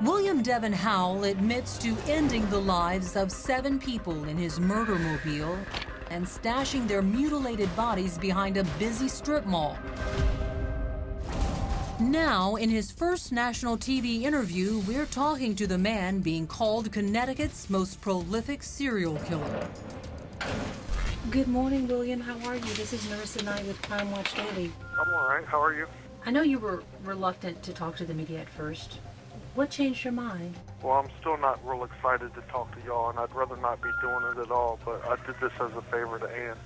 William Devin Howell admits to ending the lives of 7 people in his murder-mobile and stashing their mutilated bodies behind a busy strip mall. Now, in his first national TV interview, we're talking to the man being called Connecticut's most prolific serial killer. Good morning, William. How are you? This is Nerissa and I with Crime Watch Daily. I'm all right. How are you? I know you were reluctant to talk to the media at first. What changed your mind? Well, I'm still not real excited to talk to y'all, and I'd rather not be doing it at all, but I did this as a favor to Ann.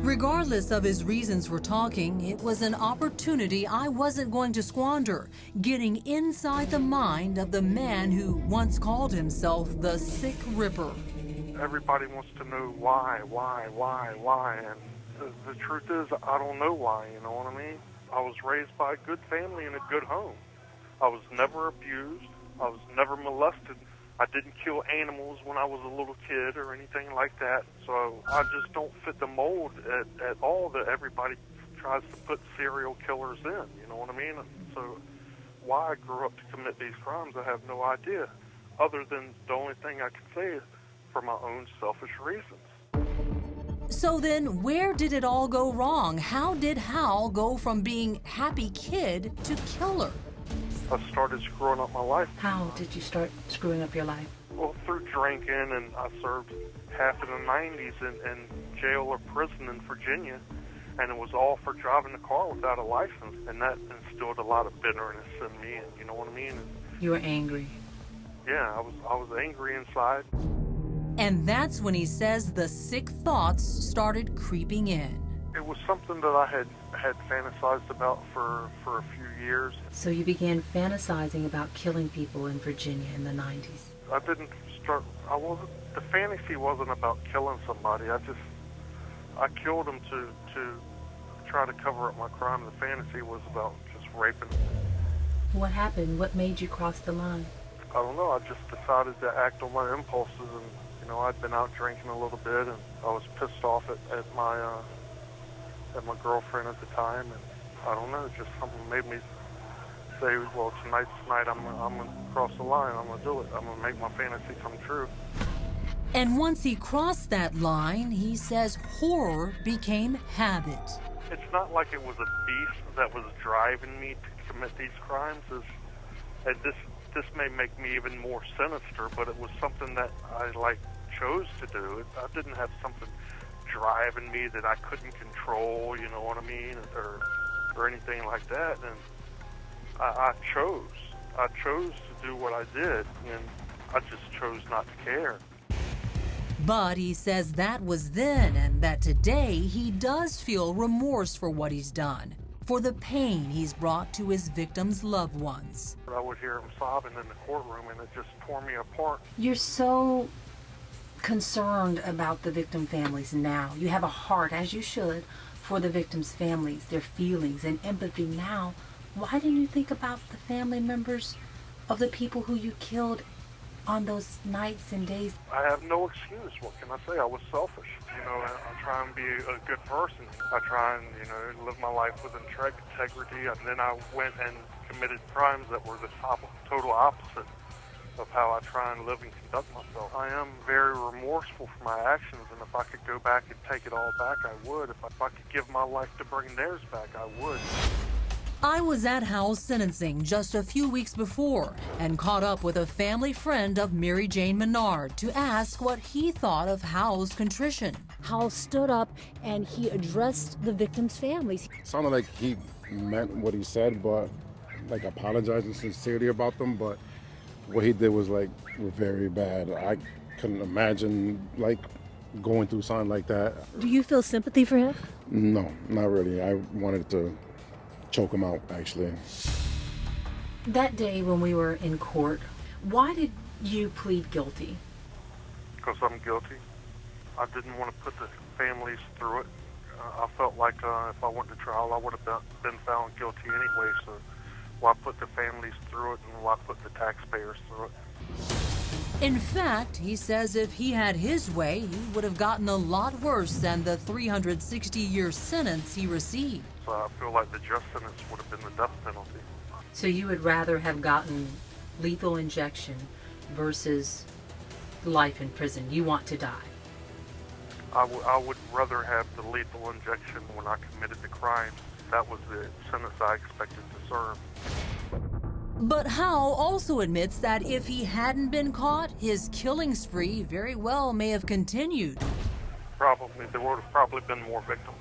Regardless of his reasons for talking, it was an opportunity I wasn't going to squander, getting inside the mind of the man who once called himself the Sick Ripper. Everybody wants to know why, and the truth is, I don't know why, you know what I mean? I was raised by a good family in a good home. I was never abused. I was never molested. I didn't kill animals when I was a little kid or anything like that. So I just don't fit the mold at all that everybody tries to put serial killers in, you know what I mean? So why I grew up to commit these crimes, I have no idea, other than the only thing I can say is for my own selfish reasons. So then, where did it all go wrong? How did Hal go from being happy kid to killer? I started screwing up my life. How did you start screwing up your life? Well, through drinking, and I served half of the 90s in jail or prison in Virginia, and it was all for driving the car without a license, and that instilled a lot of bitterness in me, and you know what I mean? You were angry. Yeah, I was angry inside. And that's when he says the sick thoughts started creeping in. It was something that I had fantasized about for a few years. So you began fantasizing about killing people in Virginia in the 90s. The fantasy wasn't about killing somebody. I killed them to try to cover up my crime. The fantasy was about just raping them. What happened? What made you cross the line? I don't know. I just decided to act on my impulses, and I'd been out drinking a little bit, and I was pissed off at my girlfriend at the time, and I don't know, just something made me say, well, tonight's the night I'm going to cross the line, I'm going to do it, I'm going to make my fantasy come true. And once he crossed that line, he says horror became habit. It's not like it was a beast that was driving me to commit these crimes. And this may make me even more sinister, but it was something that I chose to do. I didn't have something driving me that I couldn't control, you know what I mean, or anything like that. And I chose to do what I did, and I just chose not to care. But he says that was then, and that today he does feel remorse for what he's done, for the pain he's brought to his victims' loved ones. I would hear him sobbing in the courtroom, and it just tore me apart. You're so concerned about the victim families now. You have a heart, as you should, for the victims' families, their feelings and empathy now. Why didn't you think about the family members of the people who you killed on those nights and days? I have no excuse. What can I say? I was selfish. I try and be a good person. I try and, live my life with integrity. And then I went and committed crimes that were the total opposite of how I try and live and conduct myself. I am very remorseful for my actions, and if I could go back and take it all back, I would. If I could give my life to bring theirs back, I would. I was at Howell's sentencing just a few weeks before and caught up with a family friend of Mary Jane Menard to ask what he thought of Howell's contrition. Howell stood up and he addressed the victims' families. It sounded like he meant what he said, but apologizing sincerely about them, but what he did was very bad. I couldn't imagine going through something like that. Do you feel sympathy for him? No, not really. I wanted to choke him out, actually. That day when we were in court, why did you plead guilty? Because I'm guilty. I didn't want to put the families through it. I felt like if I went to trial, I would have been found guilty anyway, so why put the families through it, and why put the taxpayers through it? In fact, he says if he had his way, he would have gotten a lot worse than the 360-year sentence he received. So I feel like the just sentence would have been the death penalty. So you would rather have gotten lethal injection versus life in prison? You want to die. I would rather have the lethal injection when I committed the crime. That was the sentence I expected to serve. But Howell also admits that if he hadn't been caught, his killing spree very well may have continued. Probably, there would have probably been more victims.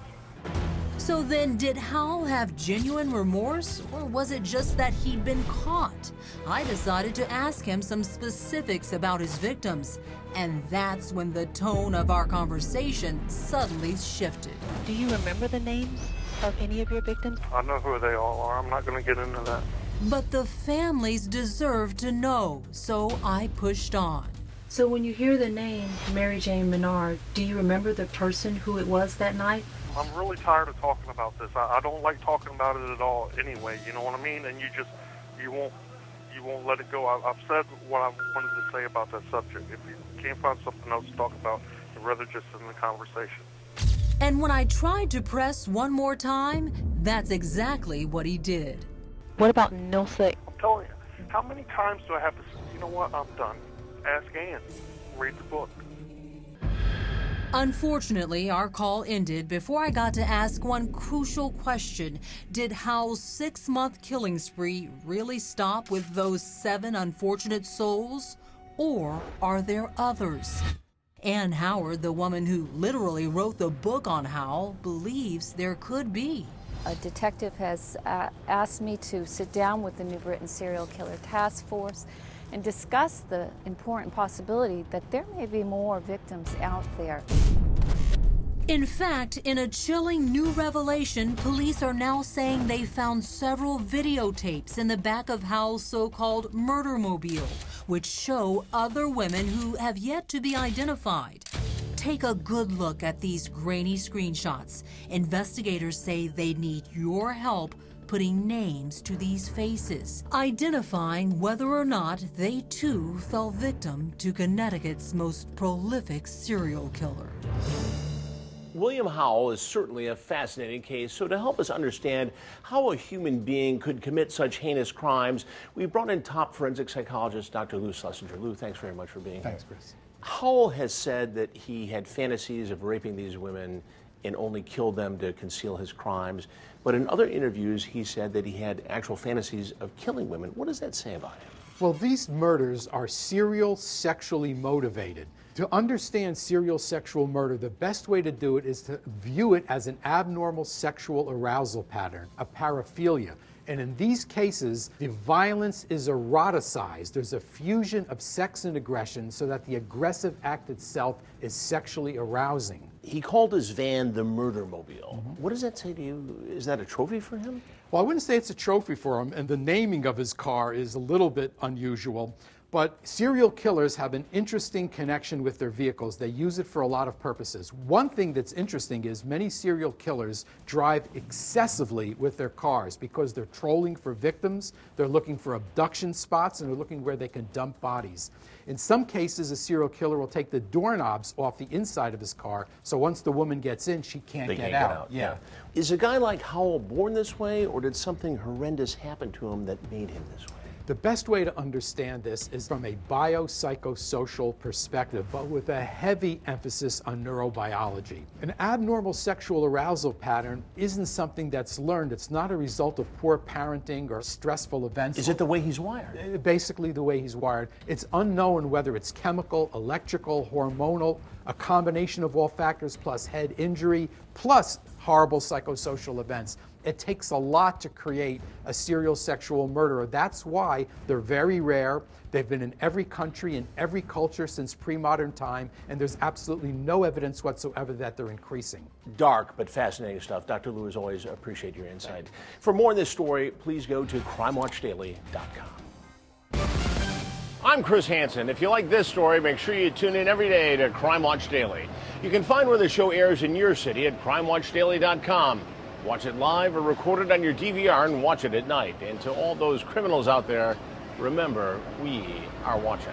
So then, did Howell have genuine remorse, or was it just that he'd been caught? I decided to ask him some specifics about his victims, and that's when the tone of our conversation suddenly shifted. Do you remember the names of any of your victims? I know who they all are. I'm not going to get into that. But the families deserve to know, so I pushed on. So when you hear the name Mary Jane Menard, do you remember the person who it was that night? I'm really tired of talking about this. I don't like talking about it at all anyway, you know what I mean? And you won't let it go. I've said what I wanted to say about that subject. If you can't find something else to talk about, I'd rather just end the conversation. And when I tried to press one more time, that's exactly what he did. What about Nerissa? I'm telling you, how many times do I have to say, you know what, I'm done. Ask Ann. Read the book. Unfortunately, our call ended before I got to ask one crucial question. Did Howell's 6-month killing spree really stop with those 7 unfortunate souls? Or are there others? Ann Howard, the woman who literally wrote the book on Howell, believes there could be. A detective has asked me to sit down with the New Britain Serial Killer Task Force and discuss the important possibility that there may be more victims out there. In fact, in a chilling new revelation, police are now saying they found several videotapes in the back of Howell's so-called murder mobile, which show other women who have yet to be identified. Take a good look at these grainy screenshots. Investigators say they need your help putting names to these faces, identifying whether or not they too fell victim to Connecticut's most prolific serial killer. William Howell is certainly a fascinating case, so to help us understand how a human being could commit such heinous crimes, we brought in top forensic psychologist Dr. Lou Schlesinger. Lou, thanks very much for being here. Thanks, Chris. Howell has said that he had fantasies of raping these women and only killed them to conceal his crimes. But in other interviews, he said that he had actual fantasies of killing women. What does that say about him? Well, these murders are serial sexually motivated. To understand serial sexual murder, the best way to do it is to view it as an abnormal sexual arousal pattern, a paraphilia. And in these cases, the violence is eroticized. There's a fusion of sex and aggression so that the aggressive act itself is sexually arousing. He called his van the murder mobile. What does that say to you? Is that a trophy for him? Well, I wouldn't say it's a trophy for him, and the naming of his car is a little bit unusual. But serial killers have an interesting connection with their vehicles. They use it for a lot of purposes. One thing that's interesting is many serial killers drive excessively with their cars because they're trolling for victims, they're looking for abduction spots, and they're looking where they can dump bodies. In some cases, a serial killer will take the doorknobs off the inside of his car, so once the woman gets in, she can't get out. Yeah. Is a guy like Howell born this way, or did something horrendous happen to him that made him this way? The best way to understand this is from a biopsychosocial perspective, but with a heavy emphasis on neurobiology. An abnormal sexual arousal pattern isn't something that's learned. It's not a result of poor parenting or stressful events. Is it the way he's wired? Basically the way he's wired. It's unknown whether it's chemical, electrical, hormonal, a combination of all factors plus head injury, plus horrible psychosocial events. It takes a lot to create a serial sexual murderer. That's why they're very rare. They've been in every country, in every culture since pre-modern time, and there's absolutely no evidence whatsoever that they're increasing. Dark but fascinating stuff. Dr. Lou, as always, appreciate your insight. For more on this story, please go to crimewatchdaily.com. I'm Chris Hansen. If you like this story, make sure you tune in every day to Crime Watch Daily. You can find where the show airs in your city at crimewatchdaily.com. Watch it live or record it on your DVR and watch it at night. And to all those criminals out there, remember, we are watching.